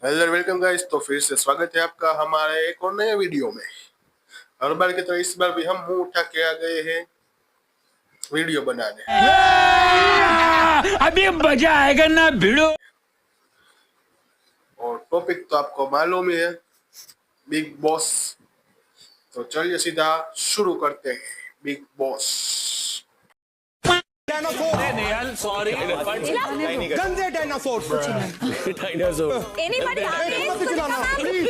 Hello welcome guys. तो फिर से स्वागत है आपका हमारे एक और नए वीडियो में। हर बार की तरह इस बार भी हम मुंह उठा के आ गए हैं वीडियो बनाने। अभी मजा आएगा ना भिड़ो। और टॉपिक तो आपको मालूम ही है, बिग बॉस। तो चलिए सीधा शुरू करते हैं। बिग बॉस सॉरी गंदे डायनासोर Anybody मत चलाना प्लीज।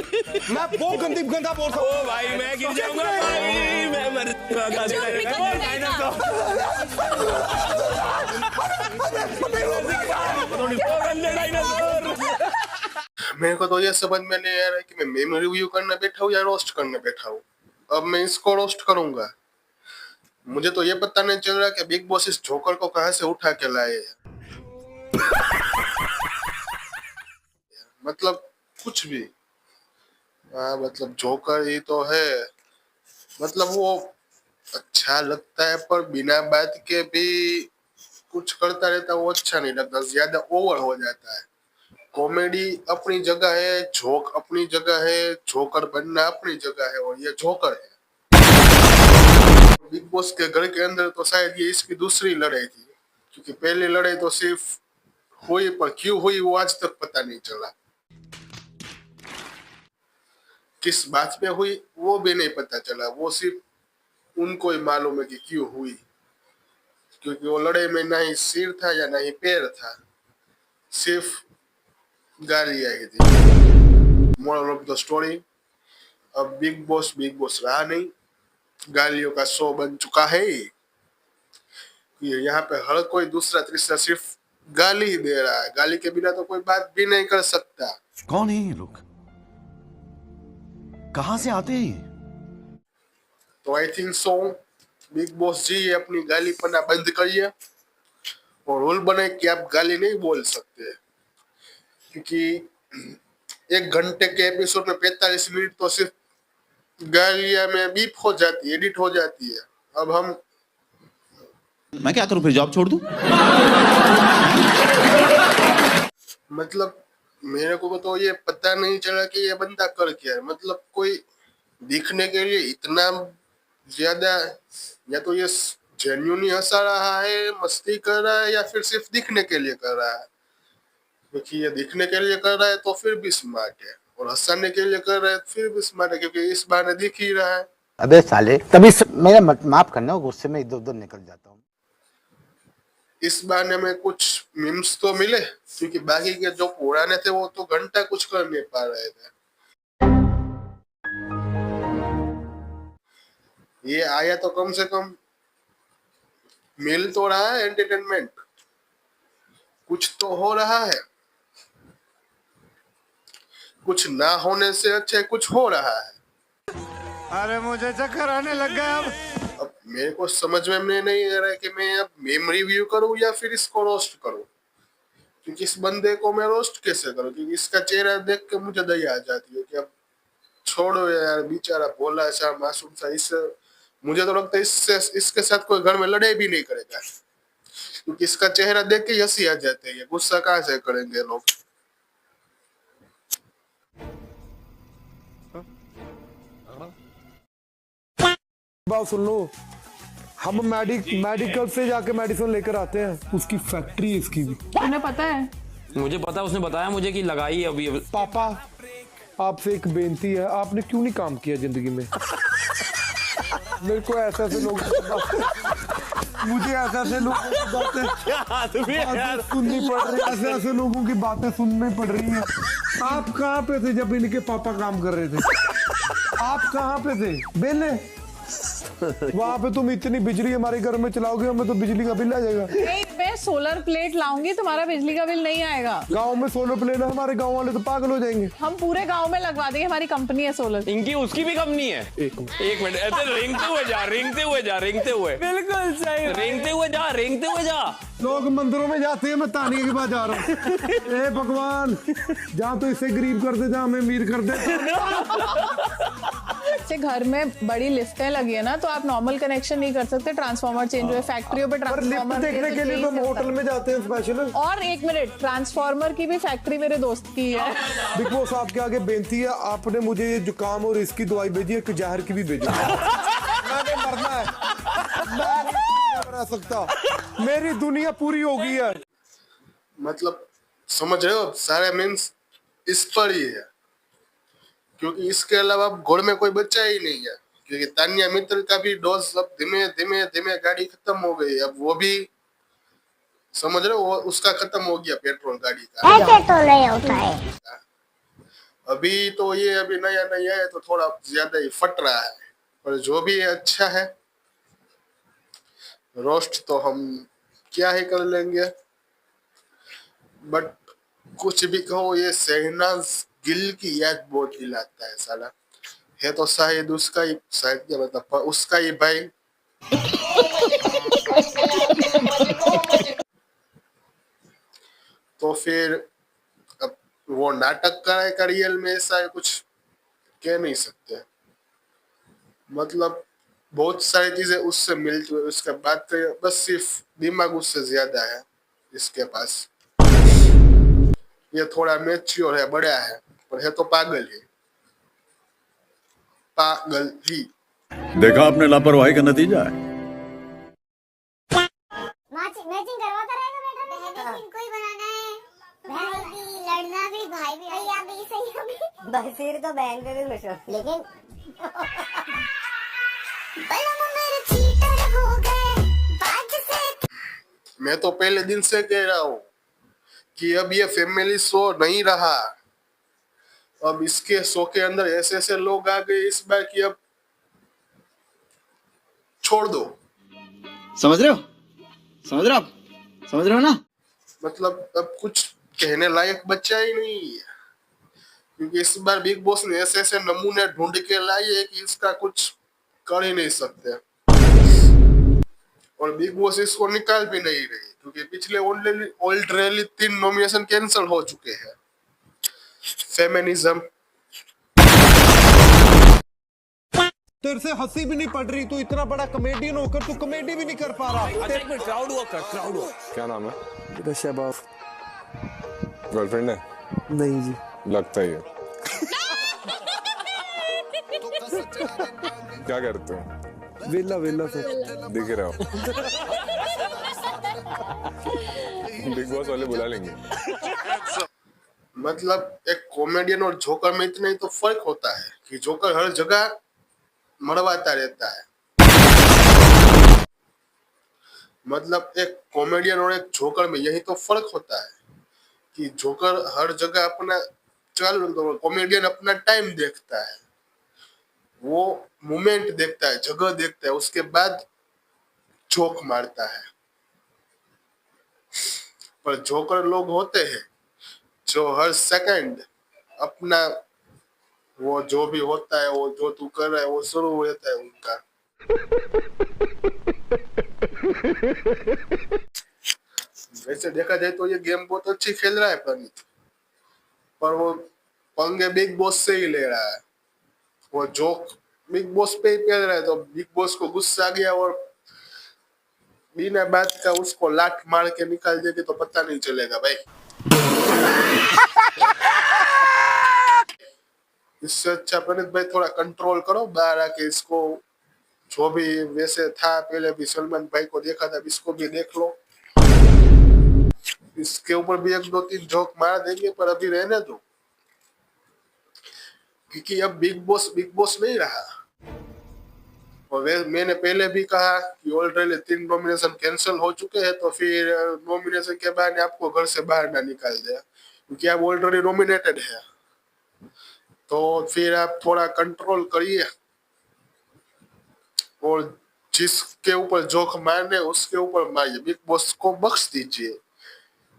मैं बहुत गंदा बोल सकता हूँ। भाई मैं गिर जाऊंगा भाई, मैं मर मेरे को तो ये समझ में नहीं आ रहा है कि मैं रिव्यू करने बैठा हूँ या रोस्ट करने बैठा हूँ। अब मैं इसको रोस्ट करूंगा। मुझे तो ये पता नहीं चल रहा कि बिग बॉस इस जोकर को कहां से उठा के लाए। मतलब कुछ भी, हाँ मतलब जोकर ही तो है। मतलब वो अच्छा लगता है पर बिना बात के भी कुछ करता रहता है, वो अच्छा नहीं लगता, ज्यादा ओवर हो जाता है। कॉमेडी अपनी जगह है, जोक अपनी जगह है, जोकर बनना अपनी जगह है, और ये जोकर है। बिग बॉस के घर के अंदर तो शायद ये इसकी दूसरी लड़ाई थी, क्योंकि पहली लड़ाई तो सिर्फ हुई, पर क्यों हुई वो आज तक पता नहीं चला। किस बात पे हुई वो भी नहीं पता चला, वो सिर्फ उनको ही मालूम है कि क्यों हुई। क्योंकि वो लड़ाई में ना ही सिर था या ना ही पैर था, सिर्फ गाली आई थी। मोरल ऑफ द स्टोरी, अब बिग बॉस रहा नहीं, गालियों का शो बन चुका है। यहाँ पे हर कोई दूसरा तीसरा सिर्फ गाली ही दे रहा है, गाली के बिना तो कोई बात भी नहीं कर सकता। कौन है ये लोग, कहां से आते हैं? तो I think so Bigg Boss ji ये अपनी गाली पना बंद करिए और रूल बनाए कि आप गाली नहीं बोल सकते, क्योंकि एक घंटे के एपिसोड में 45 मिनट तो सिर्फ गालियां में बीप हो जाती है, एडिट हो जाती है। अब हम मैं क्या करूं, फिर जॉब छोड़ दूं? मतलब मेरे को तो ये पता नहीं चला कि ये बंदा कर क्या है। मतलब कोई दिखने के लिए इतना ज्यादा, या तो ये जेन्युइनली हंसा रहा है, मस्ती कर रहा है, या फिर सिर्फ दिखने के लिए कर रहा है। क्योंकि ये दिखने के लिए कर रहा है तो फिर भी स्मार्ट है, और हंसाने के लिए कर रहा है फिर भी स्मार्ट है, क्योंकि इस बार दिख ही रहा है। अबे साले, तभी मेरा माफ करना, गुस्से में इधर उधर निकल जाता हूँ। इस बार में कुछ मीम्स तो मिले, क्योंकि बाकी के जो पुराने थे वो तो घंटा कुछ कर नहीं पा रहे थे। ये आया तो कम से कम मिल तो रहा है, एंटरटेनमेंट कुछ तो हो रहा है। कुछ ना होने से अच्छा कुछ हो रहा है। अरे मुझे चक्कर आने लग गया अब मेरे को समझ में नहीं आ रहा है कि मैं अब मेम रिव्यू करूं या फिर इसको रोस्ट करूं। क्योंकि इस बंदे को मैं रोस्ट कैसे करूं, क्योंकि इसका चेहरा देख के मुझे दया आ जाती है कि अब छोड़ो यार, बेचारा भोला सा मासूम सा। इससे मुझे तो लगता है इसके साथ कोई घर में लड़ाई भी नहीं करेगा, क्योंकि इसका चेहरा देख के हंसी आ जाती है। गुस्सा कहाँ से करेंगे लोग। बात सुन लो, हम मेडिकल से जाके मेडिसिन लेकर आते हैं, उसकी फैक्ट्री है इसकी भी। तुम्हें पता है? मुझे पता, उसने बताया मुझे कि लगाई अभी। पापा आपसे एक बेनती है, आपने क्यों नहीं काम किया जिंदगी में? मेरे को ऐसे लोग मुझे ऐसे लोगों की बातें सुननी पड़ रही, ऐसे लोगों की बातें सुननी पड़ रही हैं। आप कहाँ पे थे जब इनके पापा काम कर रहे थे? आप कहाँ पे थे बेले? वहाँ पे तुम इतनी बिजली हमारे घर में चलाओगे, हमें तो बिजली का बिल आ जाएगा। नहीं, मैं सोलर प्लेट लाऊंगी, तुम्हारा बिजली का बिल नहीं आएगा। गांव में सोलर प्लेट है, हमारे गांव वाले तो पागल हो जाएंगे। हम पूरे गांव में लगवा देंगे, हमारी कंपनी है सोलर। इनकी उसकी भी कंपनी है। एक मिनट ऐसे रेंगते हुए जा, बिल्कुल सही, रेंगते हुए जा। लोग मंदिरों में जाते हैं, मैं तानिया के पास जा रहा हूँ। ए भगवान, जहाँ तो इसे गरीब कर दे, जहाँ हमें अमीर कर दे। से घर में बड़ी लिफ्टें लगी है ना, तो आप नॉर्मल कनेक्शन नहीं कर सकते, ट्रांसफार्मर चेंज हुए, फैक्ट्रियों पे पर लिफ्ट ट्रांसफार्मर देखने के लिए तो हम होटल में जाते हैं स्पेशल। और एक मिनट, ट्रांसफार्मर की भी फैक्ट्री मेरे दोस्त की है। बिग बॉस आपके आगे बेनती है, आपने मुझे ये जुकाम और इसकी दवाई भेजी है, कि जहर की भी भेजी। मैंने मरना है, मैं नहीं रह सकता, मेरी दुनिया पूरी हो गई है। मतलब समझ रहे हो, सारे मीन्स इस पर ही है, क्योंकि इसके अलावा अब घर में कोई बच्चा ही नहीं है। क्योंकि तान्या मित्तल का भी डोज अब धीमे धीमे धीमे गाड़ी खत्म हो गई, अब वो भी समझ रहे हो, वो उसका खत्म हो गया पेट्रोल गाड़ी का। ऐसे तो नहीं होता है। अभी तो ये अभी नया नया है तो थोड़ा ज्यादा ही फट रहा है, पर जो भी है अच्छा है। रोस्ट तो हम क्या ही कर लेंगे, बट कुछ भी कहो, ये शहनाज गिल की याद बहुत दिलाता है साला। है तो शायद उसका ही, शायद क्या मतलब उसका ही भाई। तो फिर अब वो नाटक कराए का रियल में ऐसा है, कुछ कह नहीं सकते। मतलब बहुत सारी चीजें उससे मिलती है, उसके बाद तो बस सिर्फ दिमाग उससे ज्यादा है इसके पास। ये थोड़ा मैच्योर है, बड़ा है, पर है तो पागल ही, पागल ही। देखा आपने लापरवाही का नतीजा है। मैचिंग करवाता रहेगा बेटा, बहन को ही बनाना है, भाई भी लड़ना भी, भाई भी भैया भी सही होगी, भाई फिर तो बहन पे भी खुश हो। लेकिन मेरे चीटर हो गए बाज से। मैं तो पहले दिन से कह रहा हूँ कि अब ये फैमिली शो नहीं रहा। अब इसके शो के अंदर ऐसे ऐसे लोग आ गए इस बार कि अब छोड़ दो। समझ रहे हो, समझ रहे हो आप, समझ रहे हो ना। मतलब अब कुछ कहने लायक बच्चा ही नहीं है, क्योंकि इस बार बिग बॉस ने ऐसे ऐसे नमूने ढूंढ के लाए है कि इसका कुछ कर ही नहीं सकते। और बिग बॉस इसको निकाल भी नहीं रही, क्योंकि पिछले ऑलरेडी 3 नॉमिनेशन कैंसिल हो चुके हैं। फेमिनिज्म, तेरे से हंसी भी नहीं पड़ रही, तू इतना बड़ा कॉमेडियन होकर तू कॉमेडी भी नहीं कर पा रहा। क्राउड वर्क कर, क्राउड वर्क। क्या नाम है? मेरा शबाब। गर्लफ्रेंड है? नहीं जी, लगता ही है। क्या करते हो? वेला वेला सर। दिख रहे हो। बिग बॉस वाले बुला लेंगे। मतलब एक कॉमेडियन और जोकर में इतना ही तो फर्क होता है कि जोकर हर जगह मरवाता रहता है। मतलब एक कॉमेडियन और एक जोकर में यही तो फर्क होता है कि जोकर हर जगह अपना चालू, तो कॉमेडियन अपना टाइम देखता है, वो मोमेंट देखता है, जगह देखता है, उसके बाद जोक मारता है। पर जोकर लोग होते हैं जो हर सेकंड अपना, वो जो भी होता है, वो जो तू कर रहा है, वो शुरू रहता है उनका। वैसे देखा जाए तो ये गेम बहुत अच्छी खेल रहा है प्रणीत, पर वो पंगे बिग बॉस से ही ले रहा है। वो जोक बिग बॉस पे ही पेल रहा है, तो बिग बॉस को गुस्सा आ गया और बिना बात का उसको लात मार के निकाल देगी तो पता नहीं चलेगा भाई। इससे अच्छा प्रणीत भाई थोड़ा कंट्रोल करो, बाहर आके इसको, जो भी वैसे था पहले भी सलमान भाई को देखा था, इसको भी देख लो। इसके ऊपर भी 1-2-3 जोक मार देंगे, पर अभी रहने दो, क्योंकि अब बिग बॉस नहीं रहा। और मैंने पहले भी कहा कि ऑलरेडी 3 नॉमिनेशन कैंसिल हो चुके हैं, तो फिर नॉमिनेशन के बाद आपको घर से बाहर ना निकाल दे, क्योंकि आप ऑलरेडी नॉमिनेटेड है। तो फिर आप थोड़ा कंट्रोल करिए और जिसके ऊपर जोक मारने उसके ऊपर मारिए, बिग बॉस को बख्श दीजिए।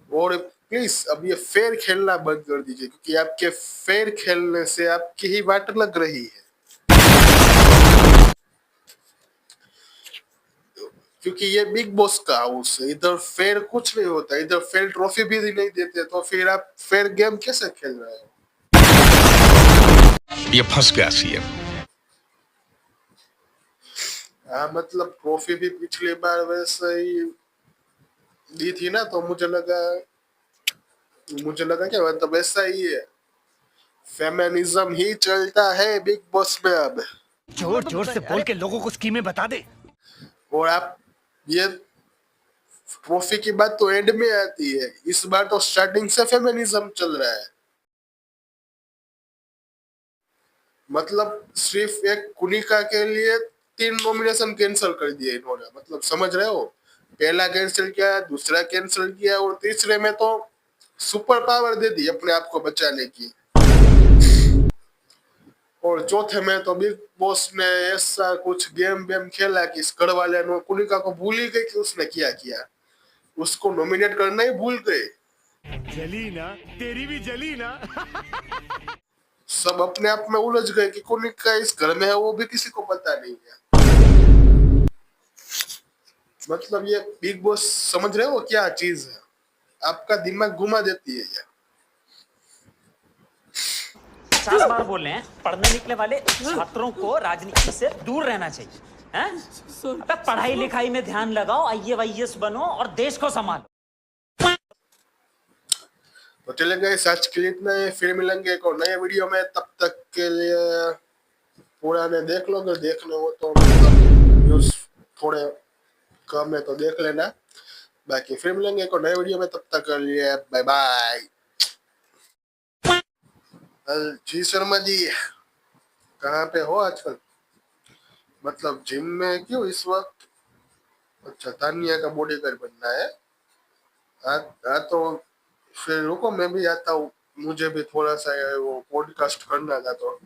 और प्लीज अब ये फेयर खेलना बंद कर दीजिए, क्योंकि आपके फेयर खेलने से आपकी ही वाट लग रही है। क्योंकि ये बिग बॉस का हाउस है, इधर फेयर कुछ नहीं होता, इधर फेयर ट्रॉफी भी नहीं देते, तो फिर आप फेयर गेम कैसे खेल रहे हो? ये फंस गया सीएम। हाँ मतलब ट्रॉफी भी पिछली बार वैसे ही दी थी ना, तो मुझे लगा क्या मतलब ऐसा ही है, फेमिनिज्म ही चलता है बिग बॉस में अब। जोर जोर से बोल के लोगों को स्कीमें बता दे। और आप ये ट्रॉफी की बात तो एंड में आती है, इस बार तो स्टार्टिंग से फेमिनिज्म चल रहा है। मतलब सिर्फ एक कुनिका के लिए 3 नॉमिनेशन कैंसिल कर दिए इन्होंने, मतलब समझ रहे हो, पहला कैंसिल किया, दूसरा कैंसिल किया, और तीसरे में तो सुपर पावर दे दी अपने आप को बचाने की। और चौथे में तो बिग बॉस ने ऐसा कुछ गेम वेम खेला कि इस घर वाले ने कुनिका को भूल ही गए कि उसने किया किया, उसको नॉमिनेट करना ही भूल गए। जली ना, तेरी भी जली ना। सब अपने आप में उलझ गए कि कुनिका इस घर में है, वो भी किसी को पता नहीं है। मतलब ये बिग बॉस समझ रहे हो क्या चीज है, आपका दिमाग घुमा देती है ये। 50 बार बोल रहे हैं, पढ़ने निकले वाले छात्रों को राजनीति से दूर रहना चाहिए, हैं? अबे पढ़ाई लिखाई में ध्यान लगाओ, IAS बनो और देश को संभालो। तो चले गए आज के लिए इतना ही, फिर मिलेंगे एक और नए वीडियो में, तब तक के लिए पुराने देख लो, अगर देखने हो तो, मतलब न्यूज थोड़े कम है तो देख लेना, बाकी फिर मिलेंगे एक और नए वीडियो में, तब तक के लिए बाय बाय। जी शर्मा जी कहाँ पे हो आजकल, मतलब जिम में क्यों इस वक्त? अच्छा तानिया का बॉडीगार्ड बनना है। हाँ तो फिर रुको मैं भी आता हूँ, मुझे भी थोड़ा सा वो पॉडकास्ट करना था तो